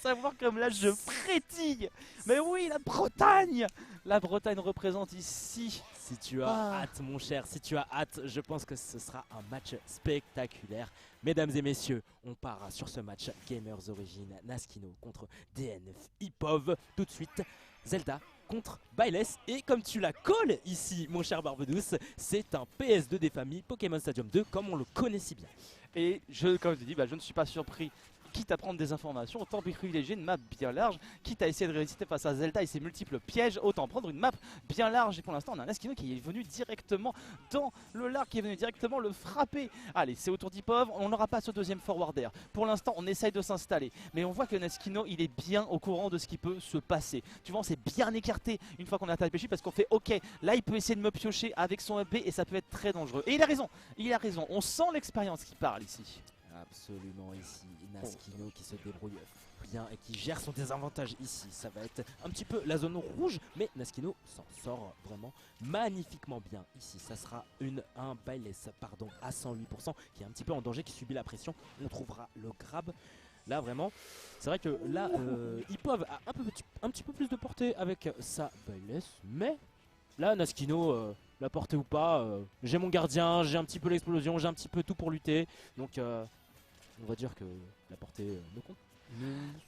Savoir comme là je frétille. Mais oui, la Bretagne. La Bretagne représente ici. Si tu as hâte, mon cher, si tu as hâte, je pense que ce sera un match spectaculaire. Mesdames et messieurs, on part sur ce match Gamers Origin Naskino contre DNF Ipov. Tout de suite, Zelda contre Byleth. Et comme tu la colles ici, mon cher Barbedouce, c'est un PS2 des familles Pokémon Stadium 2 comme on le connaît si bien. Et comme je te dis, je ne suis pas surpris. Quitte à prendre des informations, autant privilégier une map bien large. Quitte à essayer de résister face à Zelda et ses multiples pièges, autant prendre une map bien large. Et pour l'instant, on a un Naskino qui est venu directement dans le large, qui est venu directement le frapper. Allez, c'est au tour d'Ipov, on n'aura pas ce deuxième forwarder. Pour l'instant, on essaye de s'installer. Mais on voit que Naskino, il est bien au courant de ce qui peut se passer. Tu vois, on s'est bien écarté une fois qu'on a tapé parce qu'on fait ok, là il peut essayer de me piocher avec son EP et ça peut être très dangereux. Et il a raison. On sent l'expérience qui parle ici. Absolument, ici Naskino qui se débrouille bien et qui gère son désavantage ici. Ça va être un petit peu la zone rouge, mais Naskino s'en sort vraiment magnifiquement bien. Ici, ça sera un Byleth à 108% qui est un petit peu en danger, qui subit la pression. On trouvera le grab. Là vraiment, c'est vrai que là, Ipov a un petit peu plus de portée avec sa Byleth, mais là Naskino, la portée ou pas, j'ai mon gardien, j'ai un petit peu l'explosion, j'ai un petit peu tout pour lutter. Donc on va dire que la portée ne compte.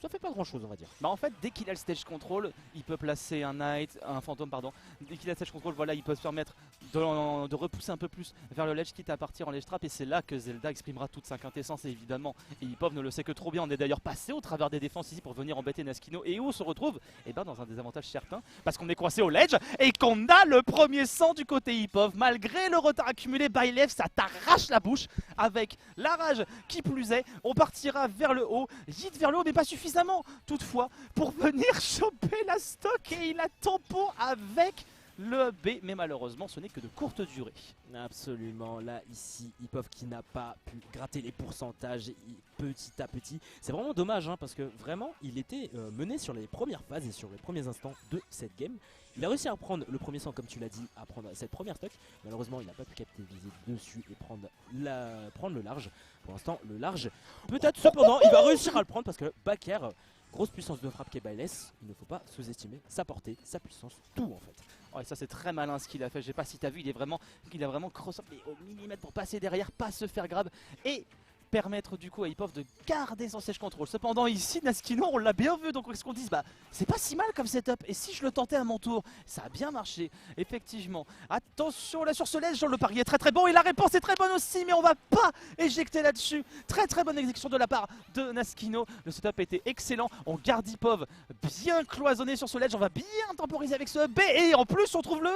Ça fait pas grand chose, on va dire. Bah en fait, dès qu'il a le stage control, il peut placer un fantôme pardon. Dès qu'il a le stage control, voilà, il peut se permettre de repousser un peu plus vers le ledge, quitte à partir en ledge trap. Et c'est là que Zelda exprimera toute sa quintessence évidemment. Et Ipov ne le sait que trop bien. On est d'ailleurs passé au travers des défenses ici pour venir embêter Naskino. Et où on se retrouve? Et ben dans un désavantage certain, parce qu'on est coincé au ledge et qu'on a le premier sang du côté Ipov. Malgré le retard accumulé, Byleth, ça t'arrache la bouche avec la rage. Qui plus est, on partira vers le haut, vite vers le haut, mais pas suffisamment toutefois pour venir choper la stock. Et il a tempo avec le B, mais malheureusement ce n'est que de courte durée. Absolument, là ici Ipov qui n'a pas pu gratter les pourcentages petit à petit. C'est vraiment dommage parce que vraiment il était mené sur les premières phases et sur les premiers instants de cette game. Il a réussi à prendre le premier sang comme tu l'as dit, à prendre cette première stock. Malheureusement il n'a pas pu capitaliser dessus et prendre le large. Pour l'instant le large, peut-être cependant il va réussir à le prendre parce que back air, grosse puissance de frappe qu'est Byleth. Il ne faut pas sous-estimer sa portée, sa puissance, tout en fait. Oh, et ça c'est très malin ce qu'il a fait, je sais pas si t'as vu, il a vraiment cross-up au millimètre pour passer derrière, pas se faire grab et permettre du coup à Ipov de garder son stage control. Cependant ici Naskino on l'a bien vu, donc qu'est-ce qu'on dit, c'est pas si mal comme setup. Et si je le tentais à mon tour, ça a bien marché effectivement. Attention là sur ce ledge, le pari est très très bon et la réponse est très bonne aussi, mais on va pas éjecter là-dessus. Très très bonne exécution de la part de Naskino. Le setup a été excellent, on garde Ipov bien cloisonné sur ce ledge, on va bien temporiser avec ce B et en plus on trouve le...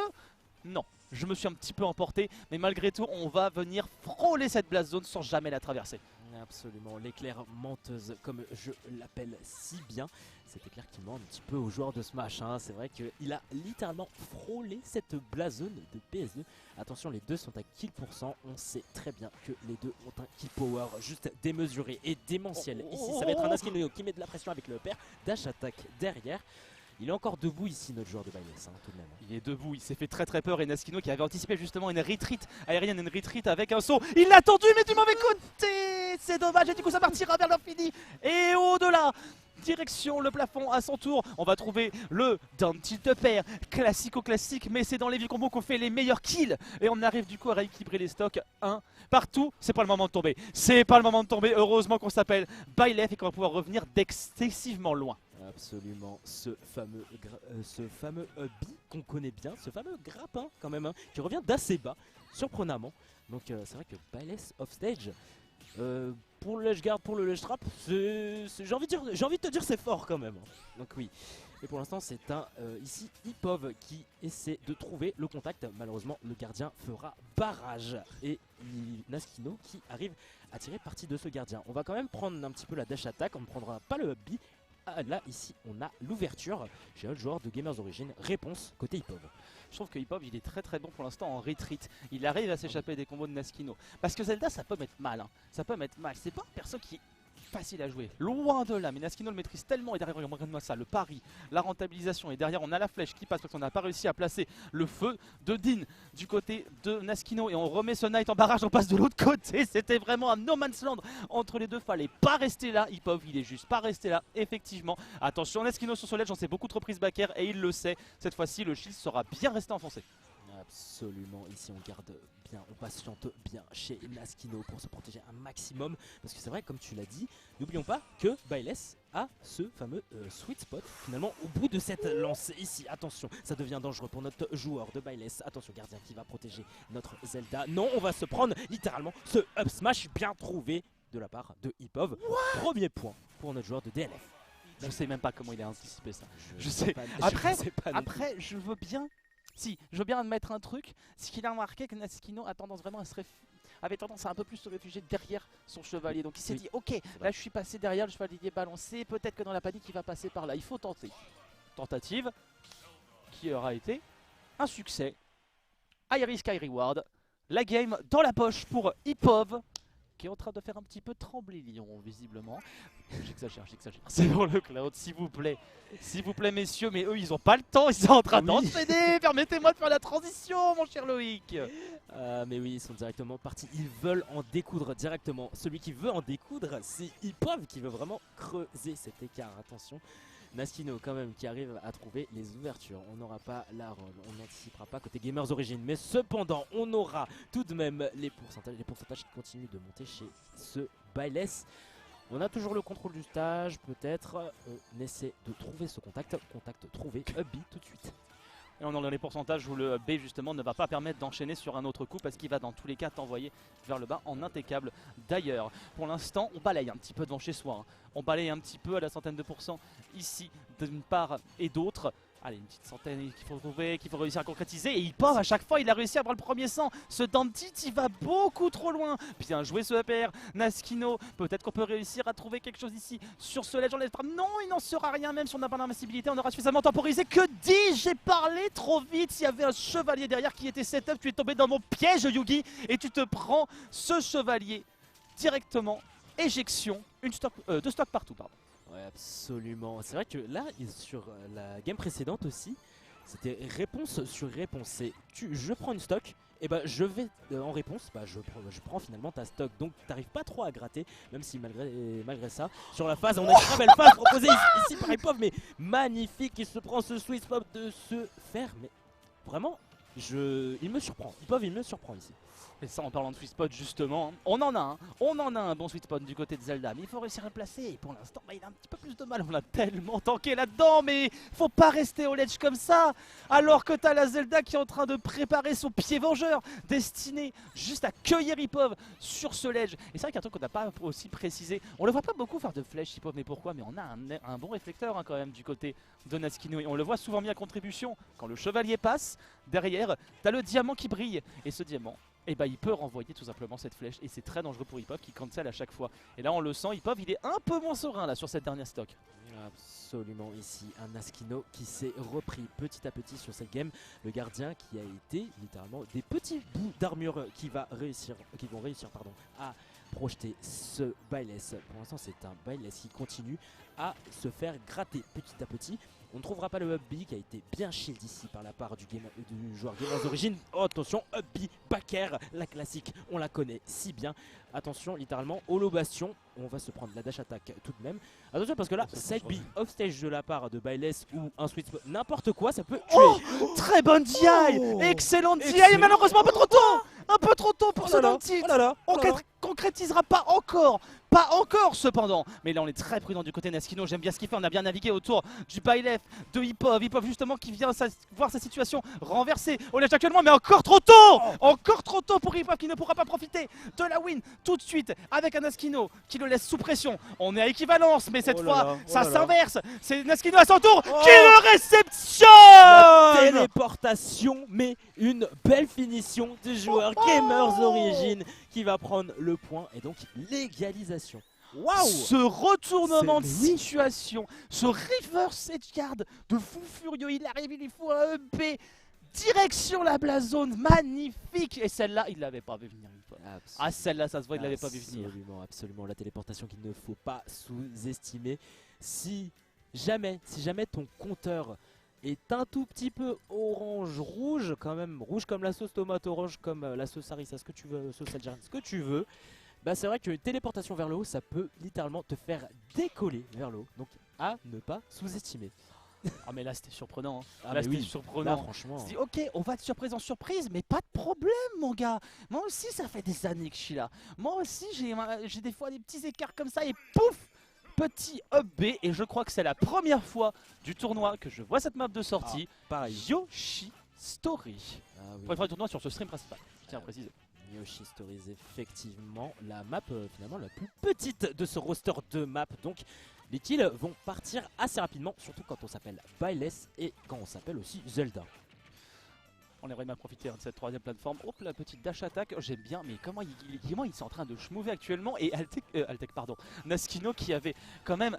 Non, je me suis un petit peu emporté, mais malgré tout, on va venir frôler cette blast zone sans jamais la traverser. Absolument, l'éclair menteuse, comme je l'appelle si bien. Cet éclair qui ment un petit peu aux joueurs de Smash. C'est vrai qu'il a littéralement frôlé cette blast zone de PS2. Attention, les deux sont à kill %. On sait très bien que les deux ont un kill power juste démesuré et démentiel. Ici, ça va être un Naskino qui met de la pression avec le père. Dash attaque derrière. Il est encore debout ici, notre joueur de Byleth, tout de même. Il est debout, il s'est fait très très peur et Naskino qui avait anticipé justement une retreat aérienne, une retreat avec un saut. Il l'a tendu mais du mauvais côté. C'est dommage et du coup ça partira vers l'infini. Et au-delà, direction le plafond à son tour. On va trouver le down tilt pair, classico-classique, mais c'est dans les vieux combos qu'on fait les meilleurs kills. Et on arrive du coup à rééquilibrer les stocks. Partout, c'est pas le moment de tomber. C'est pas le moment de tomber, heureusement qu'on s'appelle Byleth et qu'on va pouvoir revenir d'excessivement loin. Absolument, ce fameux bi qu'on connaît bien, ce fameux grappin quand même, qui revient d'assez bas, surprenamment. Donc c'est vrai que Byleth offstage, pour le ledge guard, pour le ledge trap, j'ai envie de te dire c'est fort quand même. Donc oui, et pour l'instant c'est un ici Ipov qui essaie de trouver le contact. Malheureusement le gardien fera barrage et Naskino qui arrive à tirer parti de ce gardien. On va quand même prendre un petit peu la dash attack, on ne prendra pas le bi. Là ici on a l'ouverture chez le joueur de Gamers Origin, réponse côté Ipov. Je trouve que Ipov il est très très bon pour l'instant en retreat. Il arrive à s'échapper des combos de Naskino. Parce que Zelda ça peut mettre mal, ça peut mettre mal. C'est pas une personne qui est facile à jouer, loin de là, mais Naskino le maîtrise tellement et derrière regarde-moi ça, le pari, la rentabilisation et derrière on a la flèche qui passe parce qu'on n'a pas réussi à placer le feu de Dean du côté de Naskino et on remet ce Knight en barrage, on passe de l'autre côté, c'était vraiment un no man's land entre les deux, fallait pas rester là, Ipov il est juste pas resté là, effectivement, attention Naskino sur ce ledge, on s'est beaucoup trop prise back air et il le sait, cette fois-ci le shield sera bien resté enfoncé. Absolument, ici on garde bien, on patiente bien chez Naskino pour se protéger un maximum. Parce que c'est vrai, comme tu l'as dit, n'oublions pas que Bailes a ce fameux sweet spot. Finalement, au bout de cette lancée ici, attention, ça devient dangereux pour notre joueur de Bailes. Attention, gardien qui va protéger notre Zelda. Non, on va se prendre littéralement ce up smash bien trouvé de la part de Ipov. Premier point pour notre joueur de DNF. Je sais même pas comment il a anticipé ça. Après, je veux bien. Si, je veux bien admettre un truc, c'est qu'il a remarqué que Naskino avait tendance à un peu plus se réfugier derrière son chevalier. Donc il s'est dit, ok, là je suis passé derrière, le chevalier est balancé, peut-être que dans la panique il va passer par là. Il faut tenter. Tentative qui aura été un succès. High risk, high reward. La game dans la poche pour Ipov, qui est en train de faire un petit peu trembler Lyon, visiblement. J'exagère. C'est pour le cloud, s'il vous plaît. S'il vous plaît, messieurs, mais eux, ils ont pas le temps, ils sont en train d'enchaîner. Permettez-moi de faire la transition, mon cher Loïc. Mais oui, ils sont directement partis. Ils veulent en découdre directement. Celui qui veut en découdre, c'est Ipov qui veut vraiment creuser cet écart. Attention. Naskino quand même qui arrive à trouver les ouvertures. On n'aura pas la roll, on n'anticipera pas côté Gamers Origin, mais cependant on aura tout de même les pourcentages qui continuent de monter chez ce Bailes. On a toujours le contrôle du stage, peut-être on essaie de trouver ce contact trouvé, up B tout de suite. Et on est dans les pourcentages où le B justement ne va pas permettre d'enchaîner sur un autre coup parce qu'il va dans tous les cas t'envoyer vers le bas en impeccable. D'ailleurs, pour l'instant, on balaye un petit peu devant chez soi. Hein. On balaye un petit peu à la centaine de pourcents ici d'une part et d'autre. Allez, une petite centaine qu'il faut trouver, qu'il faut réussir à concrétiser. Et Ipov, à chaque fois, il a réussi à avoir le premier sang. Ce Dantit, il va beaucoup trop loin. Bien joué ce APR. Naskino, peut-être qu'on peut réussir à trouver quelque chose ici. Sur ce ledge, on laisse pas. Non, il n'en sera rien, même si on n'a pas d'invincibilité. On aura suffisamment temporisé. Que dis-je? J'ai parlé trop vite. Il y avait un chevalier derrière qui était setup. Tu es tombé dans mon piège, Yugi. Et tu te prends ce chevalier directement. Éjection. Deux stocks partout, pardon. Ouais, absolument. C'est vrai que là, sur la game précédente aussi, c'était réponse sur réponse. C'est je prends une stock, et bah je vais en réponse, bah je prends finalement ta stock. Donc t'arrives pas trop à gratter, même si malgré ça, sur la phase, on a une très belle phase proposée ici par Ipov, mais magnifique. Il se prend ce sweet spot de se faire, mais vraiment, il me surprend. Ipov, il me surprend ici. Et ça en parlant de sweet spot justement, on en a un bon sweet spot du côté de Zelda, mais il faut réussir à le placer et pour l'instant il a un petit peu plus de mal, on a tellement tanké là-dedans, mais faut pas rester au ledge comme ça, alors que t'as la Zelda qui est en train de préparer son pied vengeur, destiné juste à cueillir Ipov sur ce ledge. Et c'est vrai qu'un truc qu'on n'a pas aussi précisé, on le voit pas beaucoup faire de flèches Ipov, mais pourquoi? Mais on a un bon réflecteur hein, quand même du côté de Naskino, et on le voit souvent mis à contribution, quand le chevalier passe, derrière t'as le diamant qui brille, et ce diamant, et bah il peut renvoyer tout simplement cette flèche et c'est très dangereux pour Ipov qui cancel à chaque fois. Et là on le sent, Ipov il est un peu moins serein là sur cette dernière stock. Absolument, ici un Naskino qui s'est repris petit à petit sur cette game. Le gardien qui a été littéralement des petits bouts d'armure qui vont réussir à projeter ce Bailes. Pour l'instant c'est un Bailes qui continue à se faire gratter petit à petit. On ne trouvera pas le up B qui a été bien shield ici par la part du joueur Gamers Origin. Oh, attention, up B, back air, la classique, on la connaît si bien. Attention, littéralement, holo bastion, on va se prendre la dash attack tout de même. Attention parce que là, side B off stage de la part de Bailes ou un sweet spot, n'importe quoi, ça peut tuer. Oh, très bonne DI, excellente DI, et malheureusement un peu trop tôt. Un peu trop tôt pour ce Dantit. On concrétisera pas encore cependant. Mais là on est très prudent du côté Naskino, j'aime bien ce qu'il fait, on a bien navigué autour du Bailef de Ipov justement qui vient voir sa situation renversée au ledge actuellement, mais encore trop tôt. Encore trop tôt pour Ipov qui ne pourra pas profiter de la win tout de suite avec un Naskino qui le laisse sous pression. On est à équivalence, mais cette fois ça s'inverse. C'est Naskino à son tour qui le réceptionne. La téléportation, mais une belle finition du joueur Gamers Origin qui va prendre le point et donc l'égalisation. Wow. Ce retournement de situation, ce reverse edge guard de fou furieux, il arrive, il lui faut un EP Direction la Blast Zone, magnifique. Et celle-là, il l'avait pas vu venir. Ah, celle-là, ça se voit, il l'avait pas vu venir. Absolument, absolument. La téléportation qu'il ne faut pas sous-estimer. Si jamais ton compteur est un tout petit peu orange-rouge, quand même, rouge comme la sauce tomate, orange comme la sauce harissa, ce que tu veux, sauce algérienne, ce que tu veux, bah c'est vrai qu'une téléportation vers le haut, ça peut littéralement te faire décoller vers le haut. Donc à ne pas sous-estimer. Ah mais là c'était surprenant, hein. Ah, Là mais c'était oui. surprenant. Là, franchement. On se dit ok, on va de surprise en surprise, mais pas de problème mon gars. Moi aussi ça fait des années que je suis là. Moi aussi j'ai des fois des petits écarts comme ça et pouf, petit up B. Et je crois que c'est la première fois du tournoi que je vois cette map de sortie. Pareil. Yoshi Story. Ah, oui. Pour le tournoi sur ce stream principal, je tiens à préciser. Yoshi Stories, effectivement, la map finalement la plus petite de ce roster de maps. Donc les kills vont partir assez rapidement, surtout quand on s'appelle Byless et quand on s'appelle aussi Zelda. On aimerait bien profiter de cette troisième plateforme. Hop, la petite dash attack, j'aime bien, mais comment ils sont en train de schmouver actuellement. Et Altec, pardon, Naskino qui avait quand même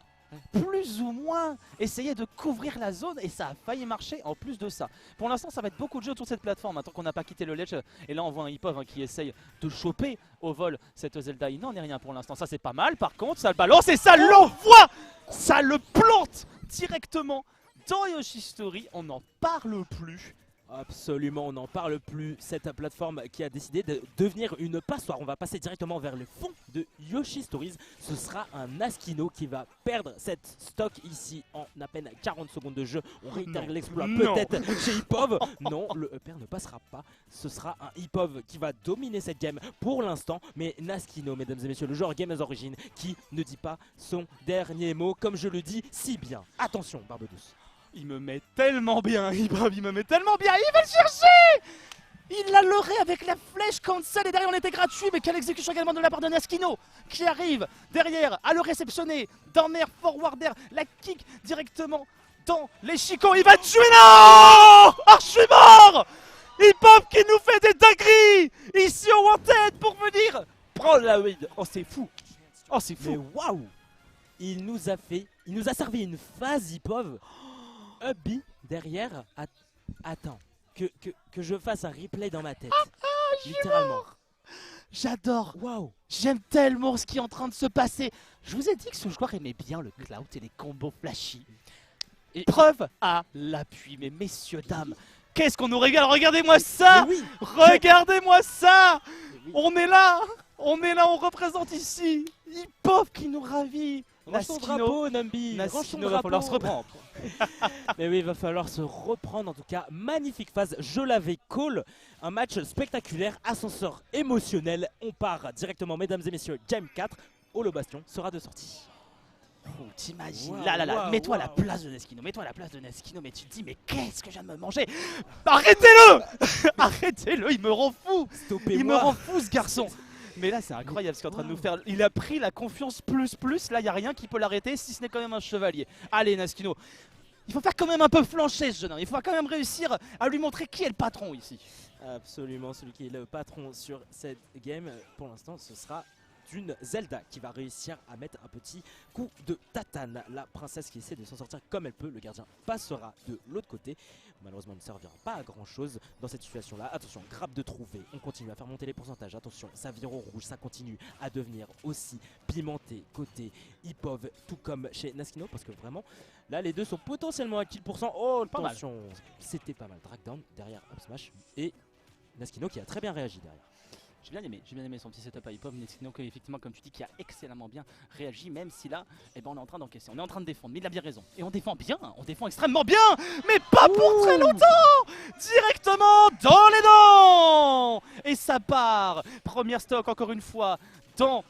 plus ou moins essayé de couvrir la zone et ça a failli marcher en plus de ça. Pour l'instant ça va être beaucoup de jeux autour de cette plateforme tant qu'on n'a pas quitté le ledge. Et là on voit un Hipov qui essaye de choper au vol cette Zelda. Il n'en est rien pour l'instant, ça c'est pas mal. Par contre ça le balance et ça l'envoie. Ça le plante directement dans Yoshi Story. On n'en parle plus. Absolument, on n'en parle plus. Cette plateforme qui a décidé de devenir une passoire. On va passer directement vers le fond de Yoshi Stories. Ce sera un Naskino qui va perdre cette stock ici en à peine 40 secondes de jeu. On réitère l'exploit peut-être chez Hipov. Non, le upper ne passera pas. Ce sera un Hipov qui va dominer cette game pour l'instant. Mais Naskino, mesdames et messieurs, le joueur Game as Origin qui ne dit pas son dernier mot, comme je le dis si bien. Attention, Barbe Douce. Il me met tellement bien, Hipov, il me met tellement bien, il va le chercher. Il l'a leurré avec la flèche cancel et derrière on était gratuit, mais quelle exécution également de la part de Naskino qui arrive derrière à le réceptionner d'un air forwarder, la kick directement dans les chicots, il va tuer, non. Ah, je suis mort. Hipov qui nous fait des dingueries ici au Wanted pour venir prendre la lead. Oh c'est fou, oh c'est fou. Mais waouh, il nous a servi une phase Hipov. Up B derrière, attends, que je fasse un replay dans ma tête, littéralement. J'adore, Waouh, j'aime tellement ce qui est en train de se passer. Je vous ai dit que ce joueur aimait bien le clout et les combos flashy. Et preuve à l'appui, mais messieurs, dames, qu'est-ce qu'on nous régale. Regardez-moi ça, oui. regardez-moi ça. Oui. On est là, on représente ici Hipov qui nous ravit. Range ton drapeau, Nambi. Naskino, va falloir se reprendre. Mais oui, il va falloir se reprendre. En tout cas, magnifique phase. Je l'avais call. Un match spectaculaire, ascenseur émotionnel. On part directement, mesdames et messieurs, Game 4. Holo Bastion sera de sortie. Oh, t'imagines, Wow, là, wow, mets-toi à la wow. place de Naskino, mais tu te dis, mais qu'est-ce que je viens de me manger. Arrêtez-le. Arrêtez-le, il me rend fou. Il me rend fou ce garçon. Mais là c'est incroyable ce qu'il est en train de nous faire. Il a pris la confiance plus. Là il n'y a rien qui peut l'arrêter si ce n'est quand même un chevalier. Allez Naskino, il faut faire quand même un peu flancher ce jeune homme. Il faut quand même réussir à lui montrer qui est le patron ici. Absolument, celui qui est le patron sur cette game, pour l'instant, ce sera une Zelda qui va réussir à mettre un petit coup de tatane. La princesse qui essaie de s'en sortir comme elle peut, le gardien passera de l'autre côté. Malheureusement, il ne servira pas à grand chose dans cette situation-là. Attention, grappe de trouver, on continue à faire monter les pourcentages. Attention, ça vire au rouge, ça continue à devenir aussi pimenté côté Hipov, tout comme chez Naskino, parce que vraiment, là, les deux sont potentiellement à kill %. Oh, attention, c'était pas mal. Drag down derrière up smash et Naskino qui a très bien réagi derrière. J'ai bien aimé son petit setup à Hipov, Naskino que effectivement comme tu dis qui a excellemment bien réagi, même si là eh ben, on est en train d'encaisser, on est en train de défendre, mais il a bien raison. Et on défend bien, on défend extrêmement bien, mais pas pour très longtemps. Directement dans les dents. Et ça part, première stock encore une fois dans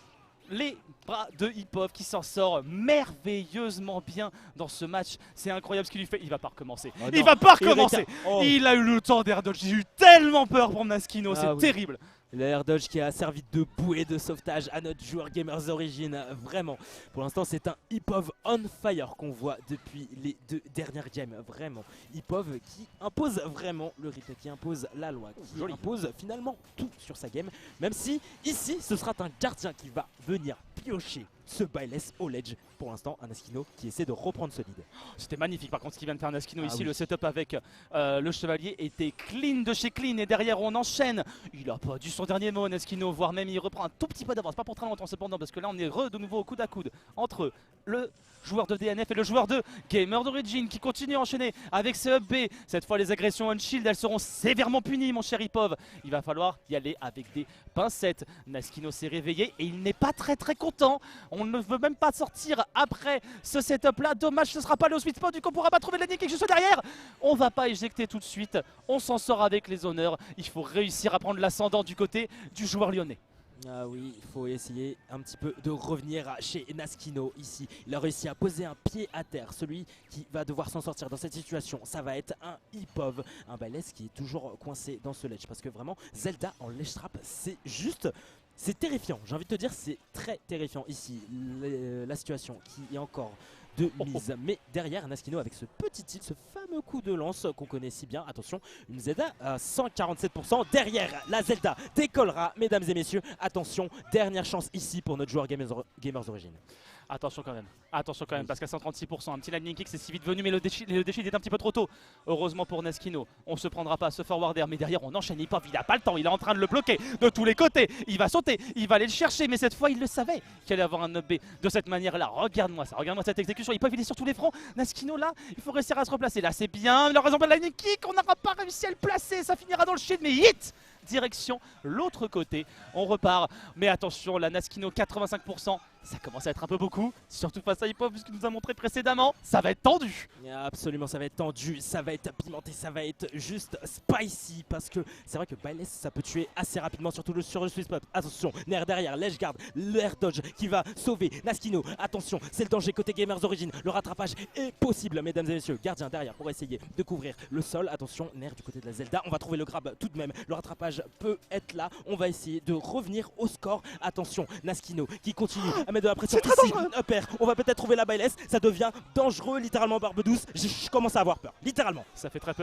les bras de Hipov qui s'en sort merveilleusement bien dans ce match. C'est incroyable ce qu'il lui fait. Il va pas recommencer. Il va pas recommencer. Il a eu le temps d'air dodge. J'ai eu tellement peur pour Naskino. C'est terrible. Le air dodge qui a servi de bouée de sauvetage à notre joueur Gamers Origin, vraiment. Pour l'instant, c'est un Ipov on fire qu'on voit depuis les 2 dernières games, vraiment. Ipov qui impose vraiment le rythme, qui impose la loi, qui impose finalement tout sur sa game. Même si, ici, ce sera un gardien qui va venir piocher ce Byleth au ledge. Pour l'instant, un Naskino qui essaie de reprendre ce lead. C'était magnifique par contre ce qu'il vient de faire Naskino ici. Oui. Le setup avec le chevalier était clean de chez clean et derrière on enchaîne. Il a pas dû son dernier mot Naskino, voire même il reprend un tout petit peu d'avance, pas pour très longtemps cependant parce que là on est de nouveau au coude à coude entre le joueur de DNF et le joueur de Gamer d'Origin qui continue à enchaîner avec ce up B. Cette fois les agressions on shield elles seront sévèrement punies mon cher Ipov. Il va falloir y aller avec des pincettes. Naskino s'est réveillé et il n'est pas très content. On ne veut même pas sortir après ce setup là. Dommage ce sera pas le sweet spot du coup on pourra pas trouver de landing juste derrière. On va pas éjecter tout de suite. On s'en sort avec les honneurs. Il faut réussir à prendre l'ascendant du côté du joueur lyonnais. Ah oui, il faut essayer un petit peu de revenir chez Naskino ici. Il a réussi à poser un pied à terre. Celui qui va devoir s'en sortir dans cette situation, ça va être un Ipov. Un Byleth qui est toujours coincé dans ce ledge. Parce que vraiment, Zelda en ledge trap, c'est juste... C'est terrifiant, j'ai envie de te dire, c'est très terrifiant ici. La situation qui est encore de mise. Mais derrière, Naskino avec ce petit tilt, ce fameux coup de lance qu'on connaît si bien. Attention, une Zelda à 147%. Derrière, la Zelda décollera, mesdames et messieurs. Attention, dernière chance ici pour notre joueur Gamers Origin. Attention quand même, parce qu'à 136%, un petit lightning kick c'est si vite venu mais le déchi est un petit peu trop tôt. Heureusement pour Naskino, on se prendra pas ce forwarder, mais derrière on enchaîne Ipov, il a pas le temps, il est en train de le bloquer de tous les côtés. Il va sauter, il va aller le chercher, mais cette fois il le savait qu'il allait avoir un up B de cette manière là. Regarde-moi ça, regarde-moi cette exécution, Ipov il est sur tous les fronts. Naskino là, il faut réussir à se replacer, là c'est bien, il a raison de lightning kick, on n'aura pas réussi à le placer, ça finira dans le shield, mais hit direction l'autre côté, on repart, mais attention la Naskino 85%, ça commence à être un peu beaucoup, surtout face à Ipov puisqu'il nous a montré précédemment, ça va être tendu. Absolument, ça va être tendu, ça va être pimenté, ça va être juste spicy parce que c'est vrai que Byleth ça peut tuer assez rapidement, surtout sur le sweet spot. Attention, Nair derrière, ledge guard, l'air dodge qui va sauver Naskino. Attention, c'est le danger côté Gamers Origin, le rattrapage est possible mesdames et messieurs. Gardien derrière pour essayer de couvrir le sol. Attention, Nair du côté de la Zelda, on va trouver le grab tout de même, le rattrapage peut être là, on va essayer de revenir au score. Attention, Naskino qui continue à mettre de la pression ici, upper, on va peut-être trouver la Byleth, ça devient dangereux littéralement barbe douce, je commence à avoir peur, littéralement. Ça fait très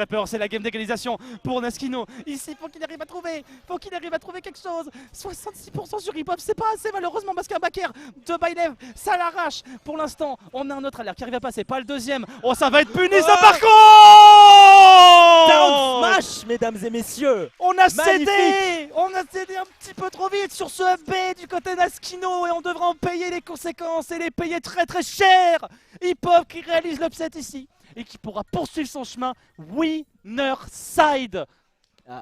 peur, c'est la game d'égalisation pour Naskino. Ici, faut qu'il arrive à trouver quelque chose. 66% sur Ipov, c'est pas assez malheureusement parce qu'un backer de Byleth, ça l'arrache. Pour l'instant, on a un autre alerte qui arrive à passer, pas le deuxième. Oh, ça va être puni ça par contre. Down smash, mesdames et messieurs. On a cédé un petit peu trop vite sur ce B du côté Naskino et on devra en payer les conséquences et les payer très cher. Ipov qui réalise l'upset ici et qui pourra poursuivre son chemin winner side.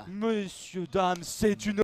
Messieurs, dames, c'est une